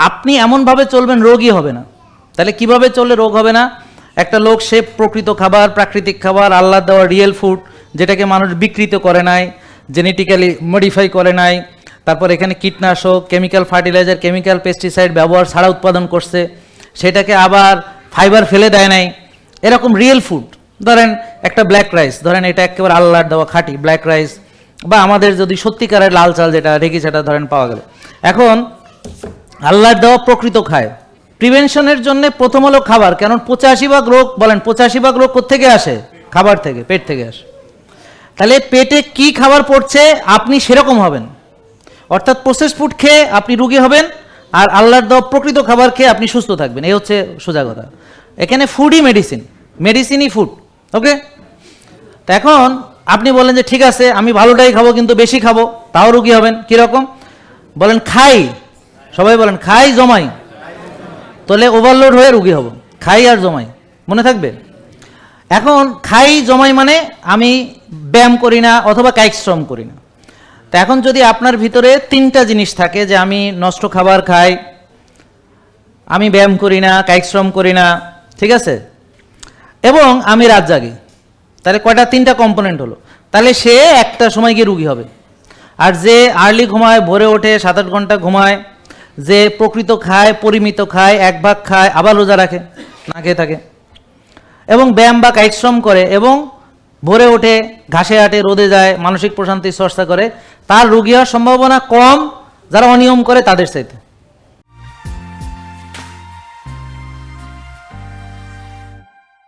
আপনি এমনভাবে চলবেন রোগই হবে না। তাহলে কিভাবে চললে রোগ হবে না? একটা লোক সে প্রকৃত খাবার, প্রাকৃতিক খাবার, আল্লাহ দেওয়া রিয়েল ফুড, যেটাকে মানুষ বিকৃত করে নাই, জেনেটিক্যালি মডিফাই করে নাই, তারপর এখানে কীটনাশক, কেমিক্যাল ফার্টিলাইজার, কেমিক্যাল পেস্টিসাইড ব্যবহার ছাড়া উৎপাদন করছে, সেটাকে আবার ফাইবার ফেলে দেয় নাই, এরকম রিয়েল ফুড। ধরেন একটা ব্ল্যাক রাইস, ধরেন এটা একেবারে আল্লাহর দেওয়া খাঁটি ব্ল্যাক রাইস, বা আমাদের যদি সত্যিকারের লাল চাল যেটা রেখি সেটা ধরেন পাওয়া গেল। এখন আল্লাহর দেওয়া প্রকৃত খায়। প্রিভেনশনের জন্য প্রথম হলো খাবার, কারণ 85% রোগ, বলেন 85% রোগ কোত্থেকে আসে? খাবার থেকে, পেট থেকে আসে। তাহলে পেটে কি খাবার পড়ছে আপনি সেরকম হবেন, অর্থাৎ প্রসেস ফুড খেয়ে আপনি রোগী হবেন, আর আল্লাহর দেওয়া প্রকৃত খাবার খেয়ে আপনি সুস্থ থাকবেন। এই হচ্ছে সোজা কথা। এখানে ফুডই মেডিসিন, মেডিসিনই ফুড। ওকে, তা এখন আপনি বলেন যে ঠিক আছে আমি ভালোটাই খাবো কিন্তু বেশি খাবো, তাও রোগী হবেন। কীরকম? বলেন খাই, সবাই বলেন খাই জমাই, তাহলে ওভারলোড হয়ে রোগী হব। খাই আর জমাই, মনে থাকবে? এখন খাই জমাই মানে আমি ব্যায়াম করি না অথবা কায়িক শ্রম করি না। তা এখন যদি আপনার ভিতরে 3টা জিনিস থাকে, যে আমি নষ্ট খাবার খাই, আমি ব্যায়াম করি না, কায়িক শ্রম করি না, ঠিক আছে, এবং আমি রাত জাগি, তাহলে কয়টা? 3টা কম্পোনেন্ট হলো। তাহলে সে একটা সময় গিয়ে রুগী হবে। আর যে আর্লি ঘুমায়, ভোরে ওঠে, 7-8 ঘন্টা ঘুমায়, যে প্রকৃত খায়, পরিমিত খায়, 1 ভাগ খায়, আবার রোজা রাখে, না খেয়ে থাকে, এবং ব্যায়াম বা কায়িক শ্রম করে, এবং ভোরে ওঠে, ঘাসে হাঁটে, রোদে যায়, মানসিক প্রশান্তির চর্চা করে, তার রোগী হওয়ার সম্ভাবনা কম যারা অনিয়ম করে তাদের চাইতে।